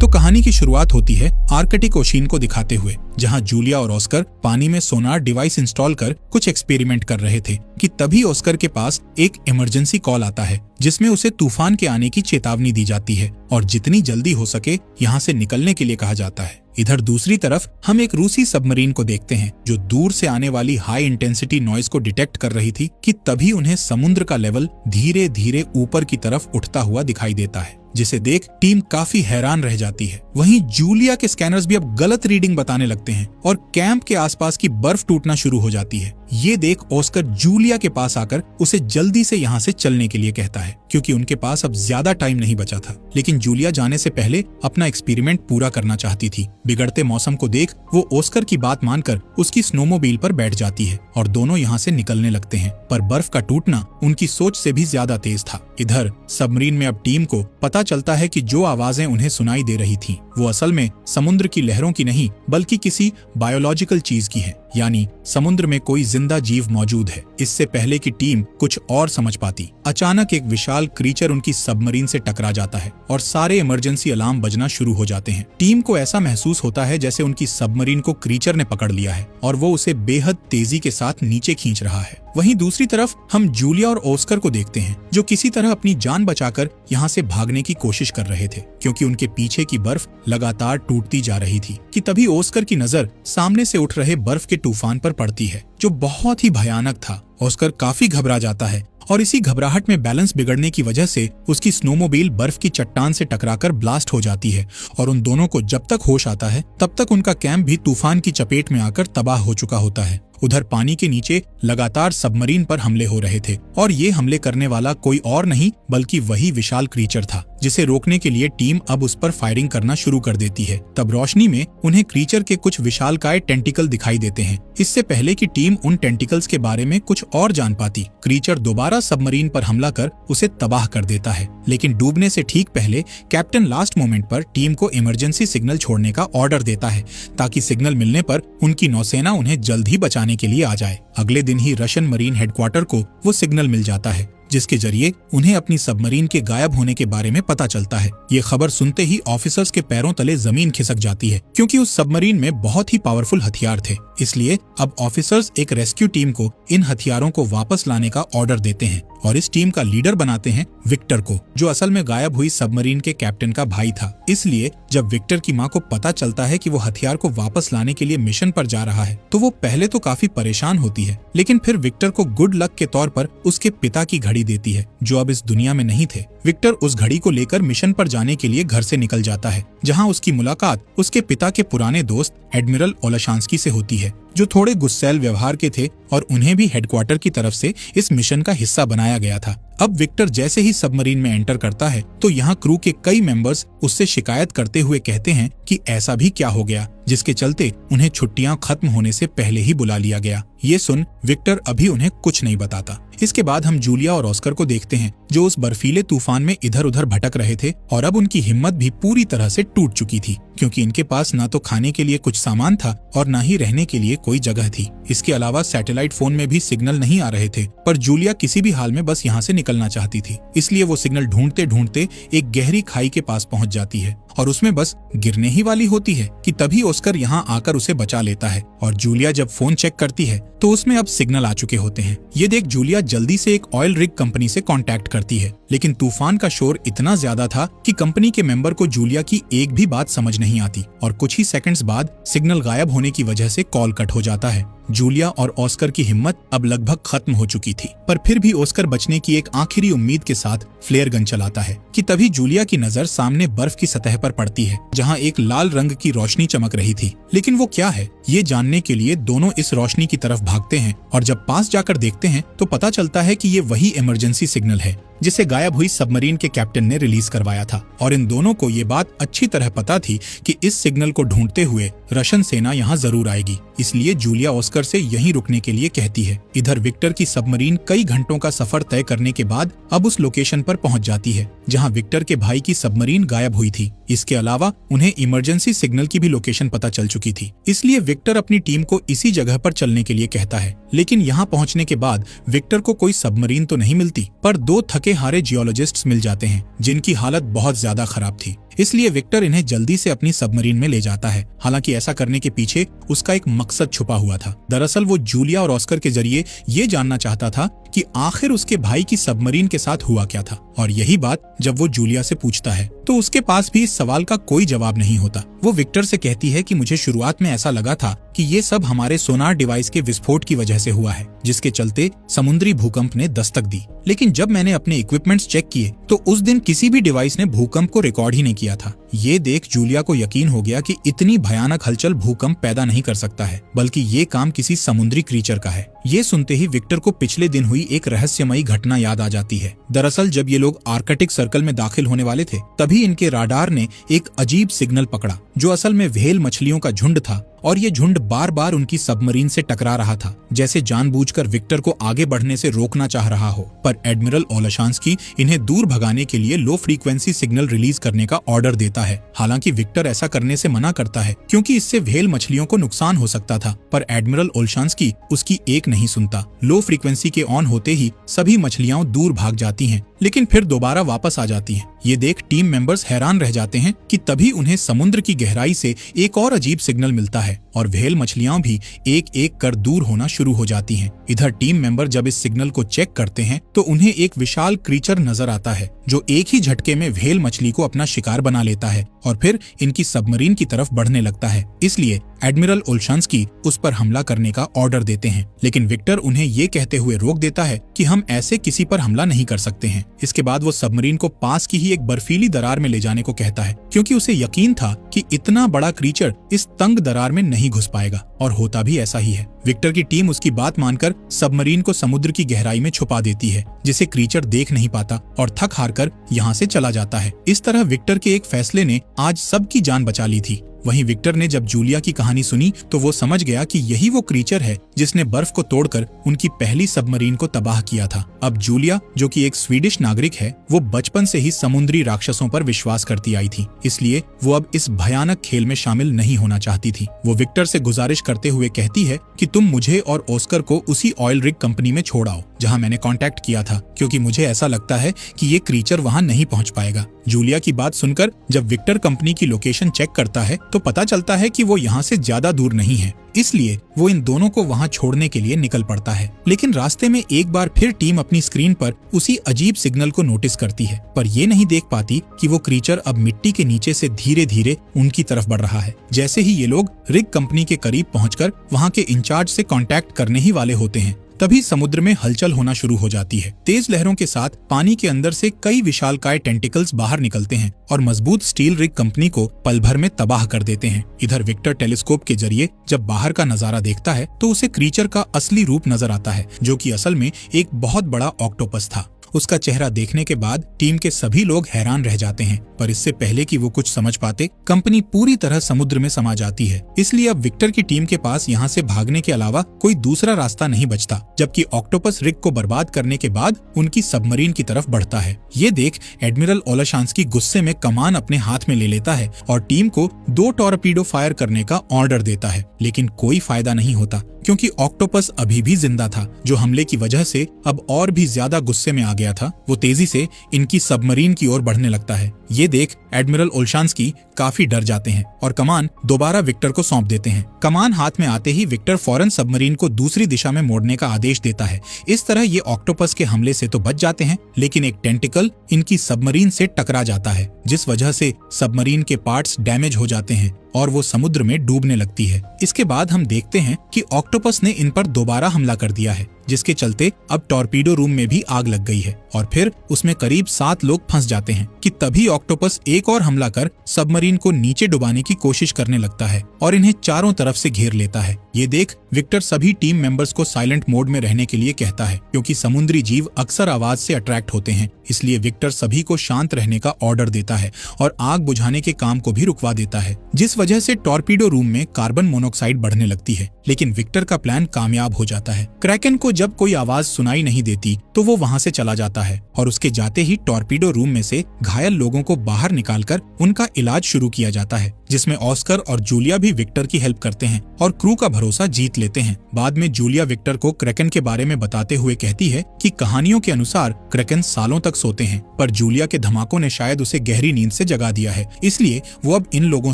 तो कहानी की शुरुआत होती है आर्कटिक ओशियन को दिखाते हुए, जहां जूलिया और ऑस्कर पानी में सोनार डिवाइस इंस्टॉल कर कुछ एक्सपेरिमेंट कर रहे थे कि तभी ऑस्कर के पास एक इमरजेंसी कॉल आता है जिसमें उसे तूफान के आने की चेतावनी दी जाती है और जितनी जल्दी हो सके यहाँ से निकलने के लिए कहा जाता है। इधर दूसरी तरफ हम एक रूसी सबमरीन को देखते हैं जो दूर से आने वाली हाई इंटेंसिटी नॉइज को डिटेक्ट कर रही थी कि तभी उन्हें समुद्र का लेवल धीरे धीरे ऊपर की तरफ उठता हुआ दिखाई देता है, जिसे देख टीम काफी हैरान रह जाती है। वहीं जूलिया के स्कैनर्स भी अब गलत रीडिंग बताने लगते हैं और कैंप के आसपास की बर्फ टूटना शुरू हो जाती है। ये देख ऑस्कर जूलिया के पास आकर उसे जल्दी से यहाँ से चलने के लिए कहता है क्योंकि उनके पास अब ज्यादा टाइम नहीं बचा था। लेकिन जूलिया जाने से पहले अपना एक्सपेरिमेंट पूरा करना चाहती थी। बिगड़ते मौसम को देख वो ऑस्कर की बात मानकर उसकी स्नोमोबाइल पर बैठ जाती है और दोनों यहाँ से निकलने लगते हैं, पर बर्फ का टूटना उनकी सोच से भी ज्यादा तेज था। इधर सबमरीन में अब टीम को पता चलता है कि जो आवाजें उन्हें सुनाई दे रही थीं, वो असल में समुद्र की लहरों की नहीं बल्कि किसी बायोलॉजिकल चीज की है, यानी समुद्र में कोई जिंदा जीव मौजूद है। इससे पहले कि टीम कुछ और समझ पाती, अचानक एक विशाल क्रीचर उनकी सबमरीन से टकरा जाता है और सारे इमरजेंसी अलार्म बजना शुरू हो जाते हैं। टीम को ऐसा महसूस होता है जैसे उनकी सबमरीन को क्रीचर ने पकड़ लिया है और वो उसे बेहद तेजी के साथ नीचे खींच रहा है। वहीं दूसरी तरफ हम जूलिया और ऑस्कर को देखते हैं जो किसी तरह अपनी जान बचाकर यहाँ से भागने की कोशिश कर रहे थे क्योंकि उनके पीछे की बर्फ लगातार टूटती जा रही थी कि तभी ऑस्कर की नजर सामने से उठ रहे बर्फ के तूफान पर पड़ती है जो बहुत ही भयानक था। ऑस्कर काफी घबरा जाता है और इसी घबराहट में बैलेंस बिगड़ने की वजह से उसकी स्नोमोबाइल बर्फ की चट्टान से टकराकर ब्लास्ट हो जाती है और उन दोनों को जब तक होश आता है तब तक उनका कैंप भी तूफान की चपेट में आकर तबाह हो चुका होता है। उधर पानी के नीचे लगातार सबमरीन पर हमले हो रहे थे और ये हमले करने वाला कोई और नहीं बल्कि वही विशाल क्रीचर था जिसे रोकने के लिए टीम अब उस पर फायरिंग करना शुरू कर देती है। तब रोशनी में उन्हें क्रीचर के कुछ विशालकाय टेंटिकल दिखाई देते हैं। इससे पहले कि टीम उन टेंटिकल्स के बारे में कुछ और जान पाती, क्रीचर दोबारा सबमरीन पर हमला कर उसे तबाह कर देता है। लेकिन डूबने से ठीक पहले कैप्टन लास्ट मोमेंट पर टीम को इमरजेंसी सिग्नल छोड़ने का ऑर्डर देता है ताकि सिग्नल मिलने पर उनकी नौसेना उन्हें जल्द ही बचाने के लिए आ जाए। अगले दिन ही रशियन मरीन हेडक्वार्टर को वो सिग्नल मिल जाता है जिसके जरिए उन्हें अपनी सबमरीन के गायब होने के बारे में पता चलता है। ये खबर सुनते ही ऑफिसर्स के पैरों तले जमीन खिसक जाती है क्योंकि उस सबमरीन में बहुत ही पावरफुल हथियार थे। इसलिए अब ऑफिसर्स एक रेस्क्यू टीम को इन हथियारों को वापस लाने का ऑर्डर देते हैं और इस टीम का लीडर बनाते हैं विक्टर को, जो असल में गायब हुई सबमरीन के कैप्टन का भाई था। इसलिए जब विक्टर की माँ को पता चलता है कि वो हथियार को वापस लाने के लिए मिशन पर जा रहा है तो वो पहले तो काफी परेशान होती है, लेकिन फिर विक्टर को गुड लक के तौर पर उसके पिता की घड़ी देती है जो अब इस दुनिया में नहीं थे। विक्टर उस घड़ी को लेकर मिशन पर जाने के लिए घर से निकल जाता है जहाँ उसकी मुलाकात उसके पिता के पुराने दोस्त एडमिरल ओलाशांस्की से होती है जो थोड़े गुस्सैल व्यवहार के थे और उन्हें भी हेडक्वार्टर की तरफ से इस मिशन का हिस्सा बनाया गया था। अब विक्टर जैसे ही सबमरीन में एंटर करता है तो यहाँ क्रू के कई मेंबर्स उससे शिकायत करते हुए कहते हैं कि ऐसा भी क्या हो गया जिसके चलते उन्हें छुट्टियां खत्म होने से पहले ही बुला लिया गया। ये सुन विक्टर अभी उन्हें कुछ नहीं बताता। इसके बाद हम जूलिया और ऑस्कर को देखते हैं जो उस बर्फीले तूफान में इधर उधर भटक रहे थे और अब उनकी हिम्मत भी पूरी तरह से टूट चुकी थी क्योंकि इनके पास ना तो खाने के लिए कुछ सामान था और ना ही रहने के लिए कोई जगह थी। इसके अलावा सैटेलाइट फोन में भी सिग्नल नहीं आ रहे थे, पर जूलिया किसी भी हाल में बस यहाँ से निकलना चाहती थी। इसलिए वो सिग्नल ढूंढते ढूंढते एक गहरी खाई के पास पहुंच जाती है और उसमें बस गिरने ही वाली होती है कि तभी ऑस्कर यहाँ आकर उसे बचा लेता है और जूलिया जब फोन चेक करती है तो उसमें अब सिग्नल आ चुके होते हैं। ये देख जूलिया जल्दी से एक ऑयल रिग कंपनी से कांटेक्ट करती है, लेकिन तूफान का शोर इतना ज्यादा था कि कंपनी के मेंबर को जूलिया की एक भी बात समझ नहीं आती और कुछ ही सेकंड्स बाद सिग्नल गायब होने की वजह से कॉल कट हो जाता है। जूलिया और ऑस्कर की हिम्मत अब लगभग खत्म हो चुकी थी, पर फिर भी ऑस्कर बचने की एक आखिरी उम्मीद के साथ फ्लेयर गन चलाता है कि तभी जूलिया की नजर सामने बर्फ की सतह पर पड़ती है जहां एक लाल रंग की रोशनी चमक रही थी। लेकिन वो क्या है, ये जानने के लिए दोनों इस रोशनी की तरफ भागते हैं और जब पास जाकर देखते हैं तो पता चलता है कि ये वही इमरजेंसी सिग्नल है जिसे गायब हुई सबमरीन के कैप्टन ने रिलीज करवाया था। और इन दोनों को ये बात अच्छी तरह पता थी कि इस सिग्नल को ढूंढते हुए रशियन सेना यहाँ जरूर आएगी, इसलिए जूलिया ऑस्कर से यहीं रुकने के लिए कहती है। इधर विक्टर की सबमरीन कई घंटों का सफर तय करने के बाद अब उस लोकेशन पर पहुंच जाती है जहां विक्टर के भाई की सबमरीन गायब हुई थी। इसके अलावा उन्हें इमरजेंसी सिग्नल की भी लोकेशन पता चल चुकी थी, इसलिए विक्टर अपनी टीम को इसी जगह पर चलने के लिए कहता है। लेकिन यहाँ पहुँचने के बाद विक्टर को कोई सबमरीन तो नहीं मिलती, पर दो थके हारे जियोलॉजिस्ट्स मिल जाते हैं जिनकी हालत बहुत ज्यादा खराब थी। इसलिए विक्टर इन्हें जल्दी से अपनी सबमरीन में ले जाता है। हालांकि ऐसा करने के पीछे उसका एक मकसद छुपा हुआ था। दरअसल वो जूलिया और ऑस्कर के जरिए ये जानना चाहता था कि आखिर उसके भाई की सबमरीन के साथ हुआ क्या था। और यही बात जब वो जूलिया से पूछता है तो उसके पास भी इस सवाल का कोई जवाब नहीं होता। वो विक्टर से कहती है कि मुझे शुरुआत में ऐसा लगा था कि ये सब हमारे सोनार डिवाइस के विस्फोट की वजह से हुआ है, जिसके चलते समुद्री भूकंप ने दस्तक दी। लेकिन जब मैंने अपने इक्विपमेंट्स चेक किए तो उस दिन किसी भी डिवाइस ने भूकंप को रिकॉर्ड ही नहीं किया था। ये देख जूलिया को यकीन हो गया कि इतनी भयानक हलचल भूकंप पैदा नहीं कर सकता है, बल्कि ये काम किसी समुद्री क्रीचर का है। ये सुनते ही विक्टर को पिछले दिन हुई एक रहस्यमयी घटना याद आ जाती है। दरअसल जब ये लोग आर्कटिक सर्कल में दाखिल होने वाले थे, तभी इनके राडार ने एक अजीब सिग्नल पकड़ा, जो असल में व्हेल मछलियों का झुंड था। और ये झुंड बार बार उनकी सबमरीन से टकरा रहा था, जैसे जानबूझकर विक्टर को आगे बढ़ने से रोकना चाह रहा हो। पर एडमिरल ओलेशांस्की इन्हें दूर भगाने के लिए लो फ्रीक्वेंसी सिग्नल रिलीज करने का ऑर्डर देता है। हालांकि विक्टर ऐसा करने से मना करता है, क्योंकि इससे व्हेल मछलियों को नुकसान हो सकता था। पर एडमिरल ओलेशांस्की उसकी एक नहीं सुनता। लो फ्रीक्वेंसी के ऑन होते ही सभी मछलियां दूर भाग जाती हैं, लेकिन फिर दोबारा वापस आ जाती हैं। ये देख टीम मेंबर्स हैरान रह जाते हैं कि तभी उन्हें समुद्र की गहराई से एक और अजीब सिग्नल मिलता है और व्हेल मछलियां भी एक एक कर दूर होना शुरू हो जाती हैं। इधर टीम मेंबर जब इस सिग्नल को चेक करते हैं तो उन्हें एक विशाल क्रीचर नजर आता है, जो एक ही झटके में व्हेल मछली को अपना शिकार बना लेता है और फिर इनकी सबमरीन की तरफ बढ़ने लगता है। इसलिए एडमिरल ओलेशांस्की उस पर हमला करने का ऑर्डर देते हैं, लेकिन विक्टर उन्हें ये कहते हुए रोक देता है कि हम ऐसे किसी पर हमला नहीं कर सकते हैं। इसके बाद वो सबमरीन को पास की ही एक बर्फीली दरार में ले जाने को कहता है, क्योंकि उसे यकीन था कि इतना बड़ा क्रीचर इस तंग दरार में नहीं घुस पाएगा। और होता भी ऐसा ही है। विक्टर की टीम उसकी बात मानकर सबमरीन को समुद्र की गहराई में छुपा देती है, जिसे क्रीचर देख नहीं पाता और थक हार कर यहाँ से चला जाता है। इस तरह विक्टर के एक फैसले ने आज सबकी जान बचा ली थी। वहीं विक्टर ने जब जूलिया की कहानी सुनी तो वो समझ गया कि यही वो क्रीचर है जिसने बर्फ को तोड़कर उनकी पहली सबमरीन को तबाह किया था। अब जूलिया, जो कि एक स्वीडिश नागरिक है, वो बचपन से ही समुद्री राक्षसों पर विश्वास करती आई थी, इसलिए वो अब इस भयानक खेल में शामिल नहीं होना चाहती थी। वो विक्टर से गुजारिश करते हुए कहती है कि तुम मुझे और ऑस्कर को उसी ऑयल रिग कंपनी में छोड़ आओ जहां मैंने कांटेक्ट किया था, क्योंकि मुझे ऐसा लगता है कि ये क्रीचर वहां नहीं पहुंच पाएगा। जूलिया की बात सुनकर जब विक्टर कंपनी की लोकेशन चेक करता है तो पता चलता है कि वो यहाँ से ज्यादा दूर नहीं है, इसलिए वो इन दोनों को वहां छोड़ने के लिए निकल पड़ता है। लेकिन रास्ते में एक बार फिर टीम अपनी स्क्रीन पर उसी अजीब सिग्नल को नोटिस करती है, पर ये नहीं देख पाती कि वो क्रीचर अब मिट्टी के नीचे से धीरे धीरे उनकी तरफ बढ़ रहा है। जैसे ही ये लोग रिग कंपनी के करीब पहुंचकर वहां के इंचार्ज से कांटेक्ट करने ही वाले होते हैं, तभी समुद्र में हलचल होना शुरू हो जाती है। तेज लहरों के साथ पानी के अंदर से कई विशालकाय टेंटिकल्स बाहर निकलते हैं और मजबूत स्टील रिग कंपनी को पल भर में तबाह कर देते हैं। इधर विक्टर टेलीस्कोप के जरिए जब बाहर का नजारा देखता है तो उसे क्रीचर का असली रूप नजर आता है, जो कि असल में एक बहुत बड़ा ऑक्टोपस था। उसका चेहरा देखने के बाद टीम के सभी लोग हैरान रह जाते हैं, पर इससे पहले कि वो कुछ समझ पाते, कंपनी पूरी तरह समुद्र में समा जाती है। इसलिए अब विक्टर की टीम के पास यहाँ से भागने के अलावा कोई दूसरा रास्ता नहीं बचता, जबकि ऑक्टोपस रिग को बर्बाद करने के बाद उनकी सबमरीन की तरफ बढ़ता है। ये देख एडमिरल ओलेशांस्की गुस्से में कमान अपने हाथ में ले लेता है और टीम को 2 टॉर्पीडो फायर करने का ऑर्डर देता है, लेकिन कोई फायदा नहीं होता, क्योंकि ऑक्टोपस अभी भी जिंदा था, जो हमले की वजह से अब और भी ज्यादा गुस्से में आ गया था। वो तेजी से इनकी सबमरीन की ओर बढ़ने लगता है। ये देख एडमिरल ओलेशांस्की काफी डर जाते हैं और कमान दोबारा विक्टर को सौंप देते हैं। कमान हाथ में आते ही विक्टर फौरन सबमरीन को दूसरी दिशा में मोड़ने का आदेश देता है। इस तरह ये ऑक्टोपस के हमले से तो बच जाते हैं, लेकिन एक टेंटिकल इनकी सबमरीन से टकरा जाता है, जिस वजह से सबमरीन के पार्ट्स डैमेज हो जाते हैं और वो समुद्र में डूबने लगती है। इसके बाद हम देखते हैं कि ऑक्टोपस ने इन पर दोबारा हमला कर दिया है, जिसके चलते अब टॉर्पीडो रूम में भी आग लग गई है और फिर उसमें करीब 7 लोग फंस जाते हैं कि तभी ऑक्टोपस एक और हमला कर सबमरीन को नीचे डुबाने की कोशिश करने लगता है और इन्हें चारों तरफ से घेर लेता है। ये देख विक्टर सभी टीम मेंबर्स को साइलेंट मोड में रहने के लिए कहता है, क्योंकि समुद्री जीव अक्सर आवाज से अट्रैक्ट होते हैं। इसलिए विक्टर सभी को शांत रहने का ऑर्डर देता है और आग बुझाने के काम को भी रुकवा देता है, जिस वजह से टॉर्पीडो रूम में कार्बन मोनोक्साइड बढ़ने लगती है। लेकिन विक्टर का प्लान कामयाब हो जाता है। क्रैकन को जब कोई आवाज सुनाई नहीं देती तो वो वहां से चला जाता है और उसके जाते ही टॉर्पीडो रूम में से घायल लोगों को बाहर निकालकर उनका इलाज शुरू किया जाता है, जिसमें ऑस्कर और जूलिया भी विक्टर की हेल्प करते हैं और क्रू का भरोसा जीत लेते हैं। बाद में जूलिया विक्टर को क्रैकन के बारे में बताते हुए कहती है कि कहानियों के अनुसार क्रैकन सालों तक सोते हैं, पर जूलिया के धमाकों ने शायद उसे गहरी नींद से जगा दिया है, इसलिए वो अब इन लोगों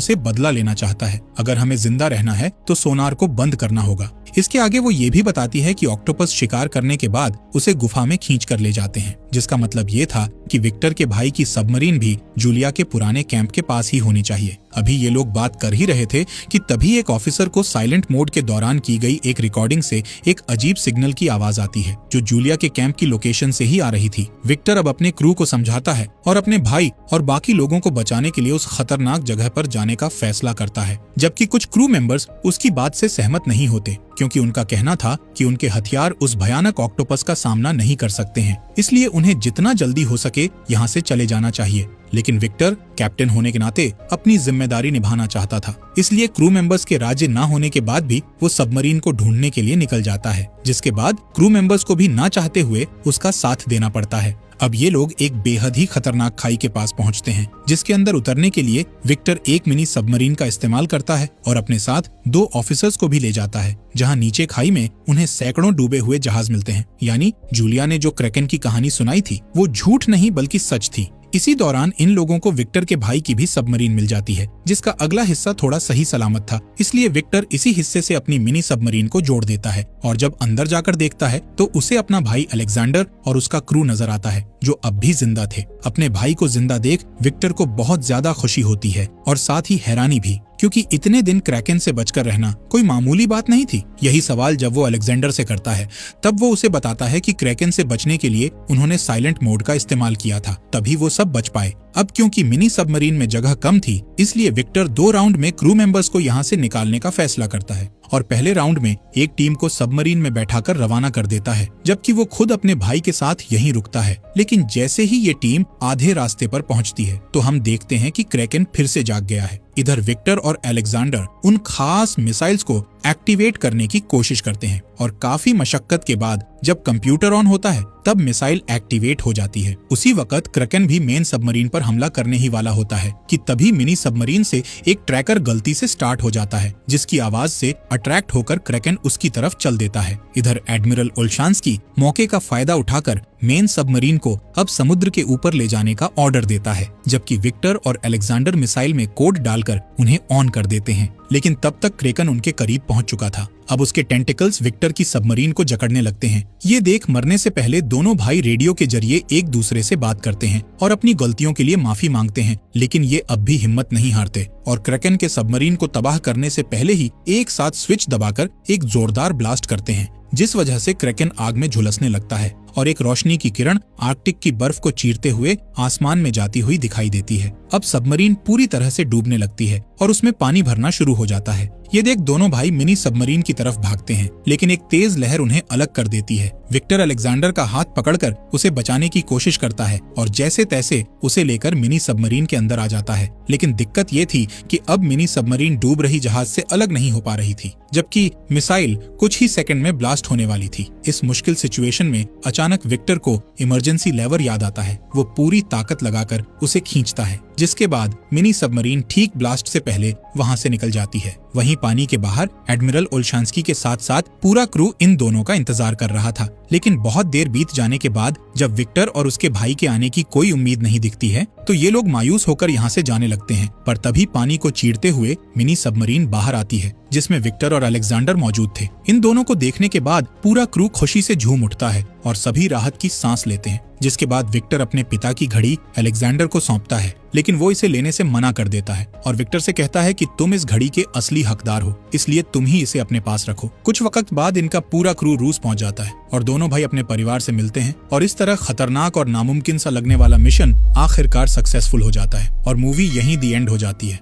से बदला लेना चाहता है। अगर हमें जिंदा रहना है तो सोनार को बंद करना होगा। इसके आगे वो ये भी बताती है कि ऑक्टोपस शिकार करने के बाद उसे गुफा में खींच कर ले जाते हैं, जिसका मतलब ये था कि विक्टर के भाई की सबमरीन भी जूलिया के पुराने कैंप के पास ही होनी चाहिए। अभी ये लोग बात कर ही रहे थे कि तभी एक ऑफिसर को साइलेंट मोड के दौरान की गई एक रिकॉर्डिंग से एक अजीब सिग्नल की आवाज आती है, जो जूलिया के कैंप की लोकेशन से ही आ रही थी। विक्टर अब अपने क्रू को समझाता है और अपने भाई और बाकी लोगों को बचाने के लिए उस खतरनाक जगह पर जाने का फैसला करता है, जबकि कुछ क्रू मेंबर्स उसकी बात से सहमत नहीं होते, क्योंकि उनका कहना था कि उनके हथियार उस भयानक ऑक्टोपस का सामना नहीं कर सकते हैं, इसलिए उन्हें जितना जल्दी हो सके यहाँ से चले जाना चाहिए। लेकिन विक्टर कैप्टन होने के नाते अपनी जिम्मेदारी निभाना चाहता था, इसलिए क्रू मेंबर्स के राजी न होने के बाद भी वो सबमरीन को ढूंढने के लिए निकल जाता है, जिसके बाद क्रू मेंबर्स को भी ना चाहते हुए उसका साथ देना पड़ता है। अब ये लोग एक बेहद ही खतरनाक खाई के पास पहुंचते हैं, जिसके अंदर उतरने के लिए विक्टर एक मिनी सबमरीन का इस्तेमाल करता है और अपने साथ 2 ऑफिसर्स को भी ले जाता है, जहां नीचे खाई में उन्हें सैकड़ों डूबे हुए जहाज मिलते हैं। यानी जूलिया ने जो क्रैकन की कहानी सुनाई थी वो झूठ नहीं बल्कि सच थी। इसी दौरान इन लोगों को विक्टर के भाई की भी सबमरीन मिल जाती है, जिसका अगला हिस्सा थोड़ा सही सलामत था, इसलिए विक्टर इसी हिस्से से अपनी मिनी सबमरीन को जोड़ देता है और जब अंदर जाकर देखता है तो उसे अपना भाई अलेक्जेंडर और उसका क्रू नजर आता है, जो अब भी जिंदा थे। अपने भाई को जिंदा देख विक्टर को बहुत ज्यादा खुशी होती है और साथ ही हैरानी भी, क्योंकि इतने दिन क्रैकन से बचकर रहना कोई मामूली बात नहीं थी। यही सवाल जब वो अलेक्जेंडर से करता है, तब वो उसे बताता है कि क्रैकन से बचने के लिए उन्होंने साइलेंट मोड का इस्तेमाल किया था, तभी वो सब बच पाए। अब क्योंकि मिनी सबमरीन में जगह कम थी, इसलिए विक्टर 2 राउंड में क्रू मेंबर्स को यहाँ से निकालने का फैसला करता है और पहले राउंड में एक टीम को सबमरीन में बैठाकर रवाना कर देता है, जबकि वो खुद अपने भाई के साथ यहीं रुकता है। लेकिन जैसे ही ये टीम आधे रास्ते पर पहुंचती है तो हम देखते हैं कि क्रैकन फिर से जाग गया है। इधर विक्टर और अलेक्जेंडर उन खास मिसाइल्स को एक्टिवेट करने की कोशिश करते हैं और काफी मशक्कत के बाद जब कंप्यूटर ऑन होता है तब मिसाइल एक्टिवेट हो जाती है। उसी वक्त क्रैकन भी मेन सबमरीन पर हमला करने ही वाला होता है कि तभी मिनी सबमरीन से एक ट्रैकर गलती से स्टार्ट हो जाता है, जिसकी आवाज से अट्रैक्ट होकर क्रैकन उसकी तरफ चल देता है। इधर एडमिरल ओल्शांस्की मौके का फायदा उठाकर मेन सबमरीन को अब समुद्र के ऊपर ले जाने का ऑर्डर देता है, जबकि विक्टर और अलेक्जेंडर मिसाइल में कोड डालकर उन्हें ऑन कर देते हैं। लेकिन तब तक क्रैकन उनके करीब पहुंच चुका था। अब उसके टेंटिकल्स विक्टर की सबमरीन को जकड़ने लगते हैं। ये देख मरने से पहले दोनों भाई रेडियो के जरिए एक दूसरे से बात करते हैं और अपनी गलतियों के लिए माफी मांगते हैं, लेकिन ये अब भी हिम्मत नहीं हारते और क्रैकन के सबमरीन को तबाह करने से पहले ही एक साथ स्विच दबाकर एक जोरदार ब्लास्ट करते हैं, जिस वजह से क्रैकन आग में झुलसने लगता है और एक रोशनी की किरण आर्कटिक की बर्फ को चीरते हुए आसमान में जाती हुई दिखाई देती है। अब सबमरीन पूरी तरह से डूबने लगती है और उसमें पानी भरना शुरू हो जाता है। ये देख दोनों भाई मिनी सबमरीन की तरफ भागते हैं, लेकिन एक तेज लहर उन्हें अलग कर देती है। विक्टर अलेक्जेंडर का हाथ पकड़कर उसे बचाने की कोशिश करता है और जैसे तैसे उसे लेकर मिनी सबमरीन के अंदर आ जाता है। लेकिन दिक्कत ये थी कि अब मिनी सबमरीन डूब रही जहाज से अलग नहीं हो पा रही थी, जबकि मिसाइल कुछ ही सेकंड में ब्लास्ट होने वाली थी। इस मुश्किल सिचुएशन में अचानक विक्टर को इमरजेंसी लेवर याद आता है। वो पूरी ताकत लगाकर उसे खींचता है, जिसके बाद मिनी सबमरीन ठीक ब्लास्ट से पहले वहां से निकल जाती है। वहीं पानी के बाहर एडमिरल ओल्शांस्की के साथ साथ पूरा क्रू इन दोनों का इंतजार कर रहा था। लेकिन बहुत देर बीत जाने के बाद जब विक्टर और उसके भाई के आने की कोई उम्मीद नहीं दिखती है तो ये लोग मायूस होकर यहाँ से जाने लगते हैं। पर तभी पानी को चीरते हुए मिनी सबमरीन बाहर आती है, जिसमें विक्टर और अलेक्जेंडर मौजूद थे। इन दोनों को देखने के बाद पूरा क्रू खुशी से झूम उठता है और सभी राहत की सांस लेते हैं। जिसके बाद विक्टर अपने पिता की घड़ी अलेक्जेंडर को सौंपता है, लेकिन वो इसे लेने से मना कर देता है और विक्टर से कहता है कि तुम इस घड़ी के असली हकदार हो, इसलिए तुम ही इसे अपने पास रखो। कुछ वक्त बाद इनका पूरा क्रू रूस पहुंच जाता है और दोनों भाई अपने परिवार से मिलते हैं और इस तरह खतरनाक और नामुमकिन सा लगने वाला मिशन आखिरकार सक्सेसफुल हो जाता है और मूवी यहीं दी एंड हो जाती है।